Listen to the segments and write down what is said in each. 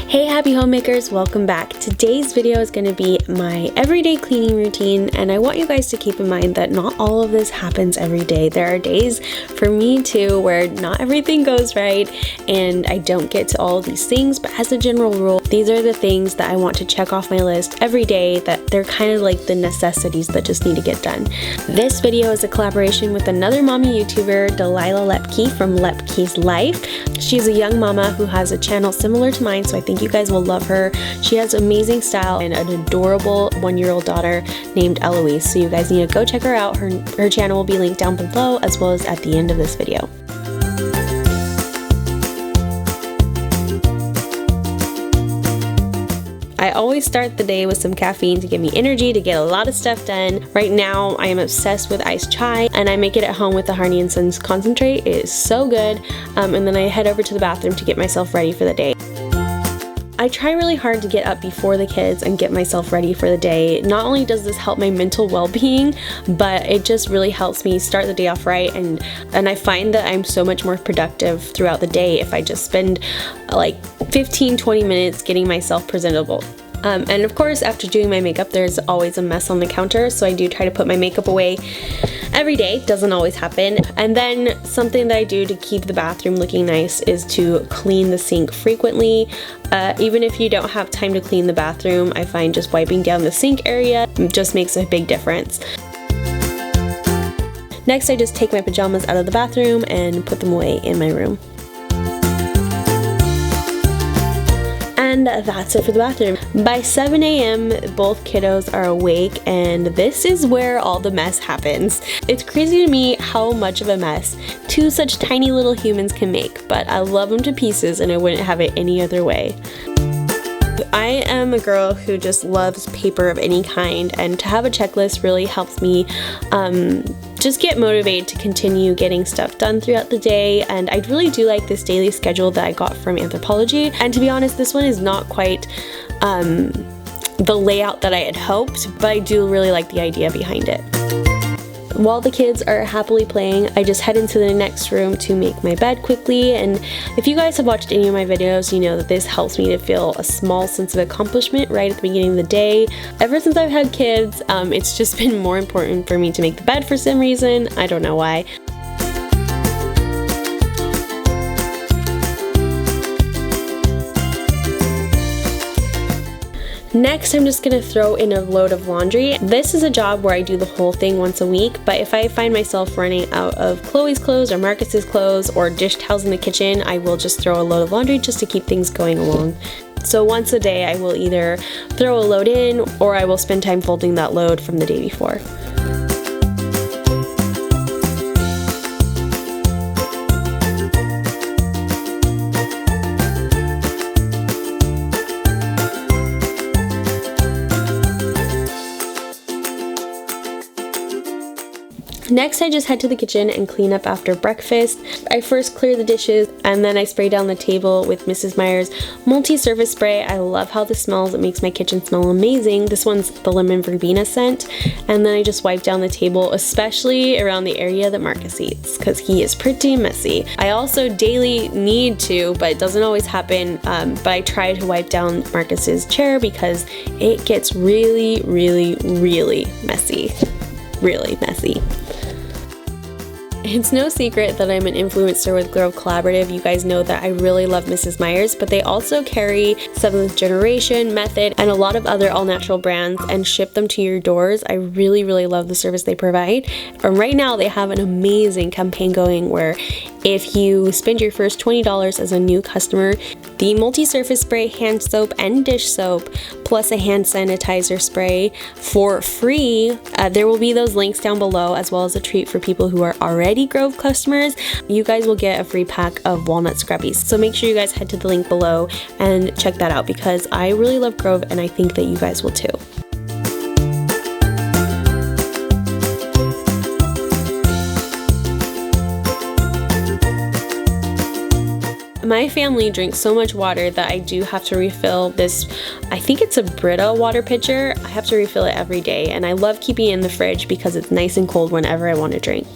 Hey happy homemakers, welcome back. Today's video is going to be my everyday cleaning routine, and I want you guys to keep in mind that not all of this happens every day. There are days for me too where not everything goes right and I don't get to all of these things, but as a general rule, these are the things that I want to check off my list every day, that they're kind of like the necessities that just need to get done. This video is a collaboration with another mommy YouTuber, Delilah Lepke from Leoppkyslife. She's a young mama who has a channel similar to mine, so I think you guys will love her. She has amazing style and an adorable 1-year-old daughter named Eloise, so you guys need to go check her out. Her channel will be linked down below as well as at the end of this video. I always start the day with some caffeine to give me energy to get a lot of stuff done. Right now, I am obsessed with iced chai, and I make it at home with the Harney & Sons concentrate. It is so good. And then I head over to the bathroom to get myself ready for the day. I try really hard to get up before the kids and get myself ready for the day. Not only does this help my mental well-being, but it just really helps me start the day off right, and I find that I'm so much more productive throughout the day if I just spend like 15-20 minutes getting myself presentable. And of course, after doing my makeup, there's always a mess on the counter, so I do try to put my makeup away every day. Doesn't always happen. And then something that I do to keep the bathroom looking nice is to clean the sink frequently. Even if you don't have time to clean the bathroom, I find just wiping down the sink area just makes a big difference. Next, I just take my pajamas out of the bathroom and put them away in my room. And that's it for the bathroom. By 7 a.m., both kiddos are awake, and this is where all the mess happens. It's crazy to me how much of a mess two such tiny little humans can make, but I love them to pieces and I wouldn't have it any other way. I am a girl who just loves paper of any kind, and to have a checklist really helps me just get motivated to continue getting stuff done throughout the day. And I really do like this daily schedule that I got from Anthropologie, and to be honest, this one is not quite the layout that I had hoped, but I do really like the idea behind it. While the kids are happily playing, I just head into the next room to make my bed quickly, and if you guys have watched any of my videos, you know that this helps me to feel a small sense of accomplishment right at the beginning of the day. Ever since I've had kids, it's just been more important for me to make the bed for some reason. I don't know why. Next, I'm just gonna throw in a load of laundry. This is a job where I do the whole thing once a week, but if I find myself running out of Chloe's clothes or Marcus's clothes or dish towels in the kitchen, I will just throw a load of laundry just to keep things going along. So once a day, I will either throw a load in or I will spend time folding that load from the day before. Next, I just head to the kitchen and clean up after breakfast. I first clear the dishes, and then I spray down the table with MRS Meyer's multi-surface spray. I love how this smells. It makes my kitchen smell amazing. This one's the lemon verbena scent. And then I just wipe down the table, especially around the area that Marcus eats, because he is pretty messy. I also daily need to, but it doesn't always happen, but I try to wipe down Marcus's chair because it gets really, really, really messy. Really messy. It's no secret that I'm an influencer with Grove Collaborative. You guys know that I really love MRS Meyer's, but they also carry 7th Generation, Method, and a lot of other all-natural brands and ship them to your doors. I really, really love the service they provide. And right now, they have an amazing campaign going where if you spend your first $20 as a new customer, the multi-surface spray, hand soap, and dish soap, plus a hand sanitizer spray for free. There will be those links down below, as well as a treat for people who are already Grove customers. You guys will get a free pack of Walnut Scrubbies. So make sure you guys head to the link below and check that out, because I really love Grove and I think that you guys will too. My family drinks so much water that I do have to refill this, I think it's a Brita water pitcher. I have to refill it every day, and I love keeping it in the fridge because it's nice and cold whenever I want to drink.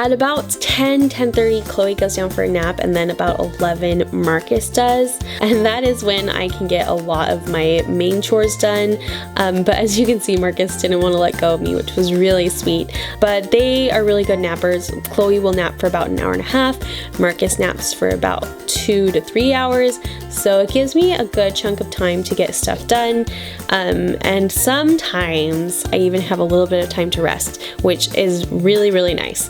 At about 10:30, Chloe goes down for a nap, and then about 11, Marcus does. And that is when I can get a lot of my main chores done. But as you can see, Marcus didn't want to let go of me, which was really sweet. But they are really good nappers. Chloe will nap for about an hour and a half. Marcus naps for about 2 to 3 hours. So it gives me a good chunk of time to get stuff done. And sometimes I even have a little bit of time to rest, which is really, really nice.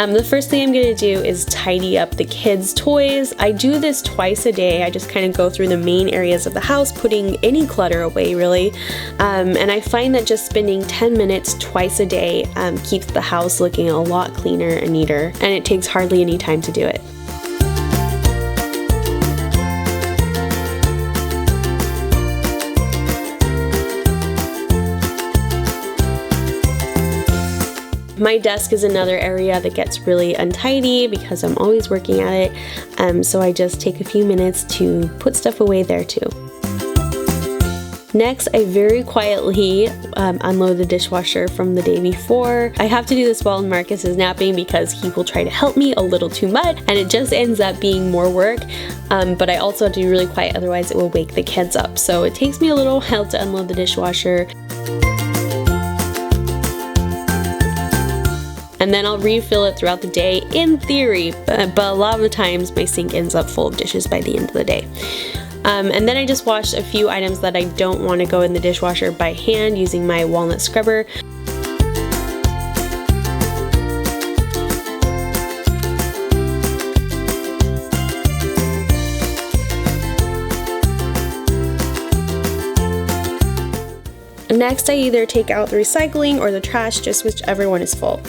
The first thing I'm going to do is tidy up the kids' toys. I do this twice a day. I just kind of go through the main areas of the house, putting any clutter away really. And I find that just spending 10 minutes twice a day keeps the house looking a lot cleaner and neater, and it takes hardly any time to do it. My desk is another area that gets really untidy because I'm always working at it, so I just take a few minutes to put stuff away there too. Next, I very quietly unload the dishwasher from the day before. I have to do this while Marcus is napping because he will try to help me a little too much, and it just ends up being more work. But I also have to be really quiet, otherwise it will wake the kids up. So it takes me a little while to unload the dishwasher. And then I'll refill it throughout the day in theory, but a lot of the times my sink ends up full of dishes by the end of the day. And then I just wash a few items that I don't want to go in the dishwasher by hand using my Walnut scrubber. Next, I either take out the recycling or the trash, just whichever one is full.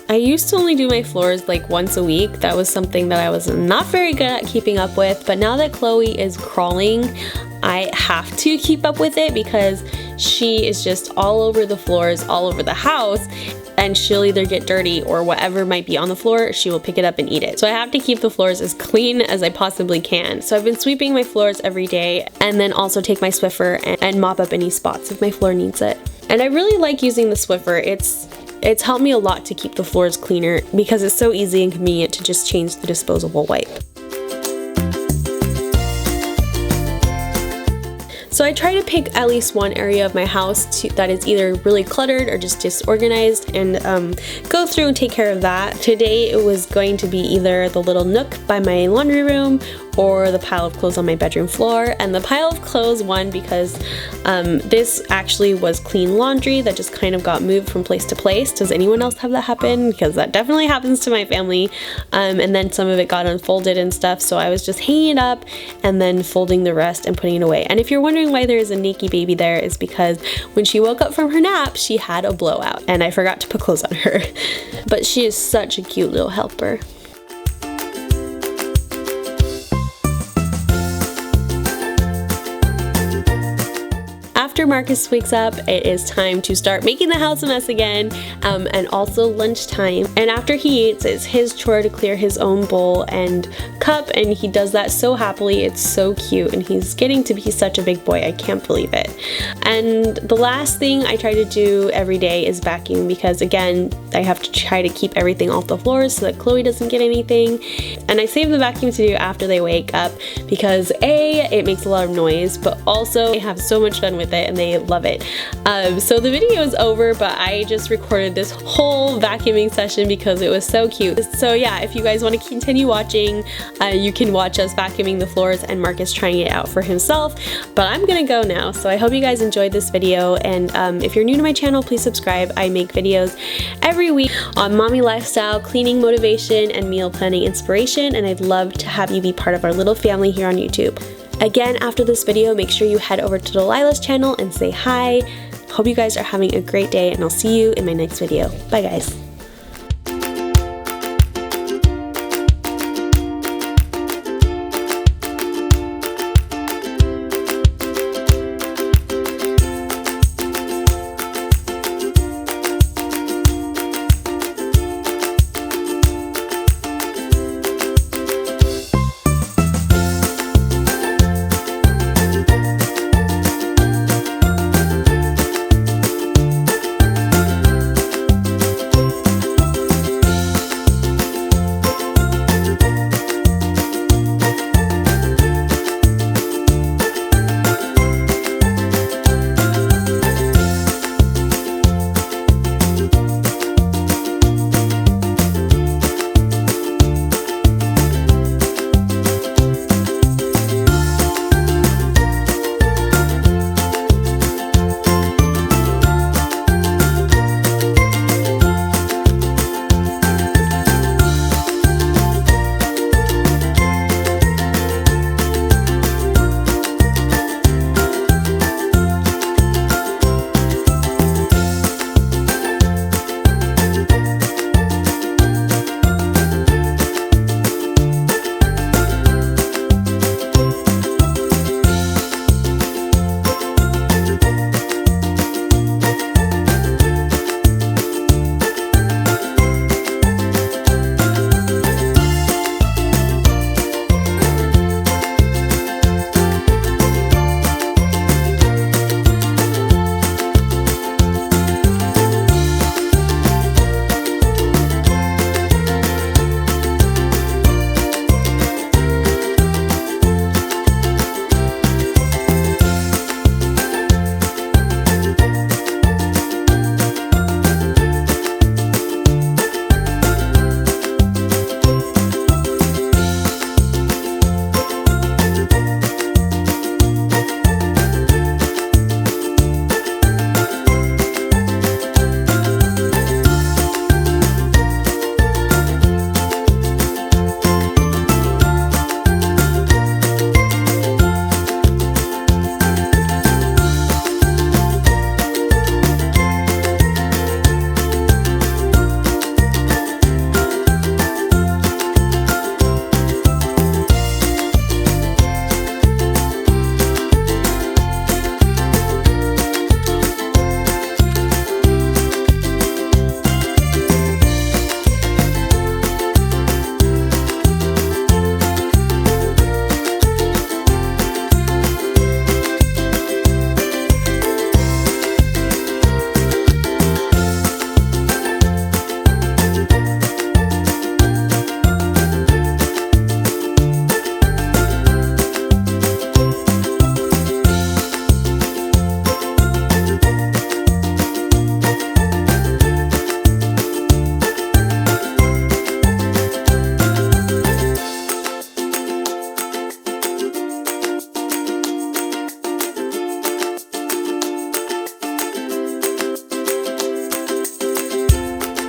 I used to only do my floors like once a week. That was something that I was not very good at keeping up with, but now that Chloe is crawling, I have to keep up with it because she is just all over the floors, all over the house, and she'll either get dirty or whatever might be on the floor, she will pick it up and eat it. So I have to keep the floors as clean as I possibly can. So I've been sweeping my floors every day, and then also take my Swiffer and mop up any spots if my floor needs it. And I really like using the Swiffer. It's helped me a lot to keep the floors cleaner because it's so easy and convenient to just change the disposable wipe. So I try to pick at least one area of my house that is either really cluttered or just disorganized, and go through and take care of that. Today it was going to be either the little nook by my laundry room or the pile of clothes on my bedroom floor. And the pile of clothes won because this actually was clean laundry that just kind of got moved from place to place. Does anyone else have that happen? Because that definitely happens to my family. And then some of it got unfolded and stuff, so I was just hanging it up and then folding the rest and putting it away. And if you're wondering why there is a naked baby there, is because when she woke up from her nap, she had a blowout and I forgot to put clothes on her. But she is such a cute little helper. After Marcus wakes up, it is time to start making the house a mess again, and also lunchtime. And after he eats, it's his chore to clear his own bowl and cup, and he does that so happily. It's so cute, and he's getting to be such a big boy. I can't believe it. And the last thing I try to do every day is vacuum, because again, I have to try to keep everything off the floors so that Chloe doesn't get anything. And I save the vacuum to do after they wake up because A, it makes a lot of noise, but also I have so much fun with it and they love it. So the video is over, but I just recorded this whole vacuuming session because it was so cute. So yeah, if you guys want to continue watching, you can watch us vacuuming the floors and Marcus trying it out for himself. But I'm gonna go now, so I hope you guys enjoyed this video, and if you're new to my channel, please subscribe. I make videos every week on mommy lifestyle, cleaning motivation, and meal planning inspiration, and I'd love to have you be part of our little family here on YouTube. Again, after this video, make sure you head over to Delilah's channel and say hi. Hope you guys are having a great day, and I'll see you in my next video. Bye guys.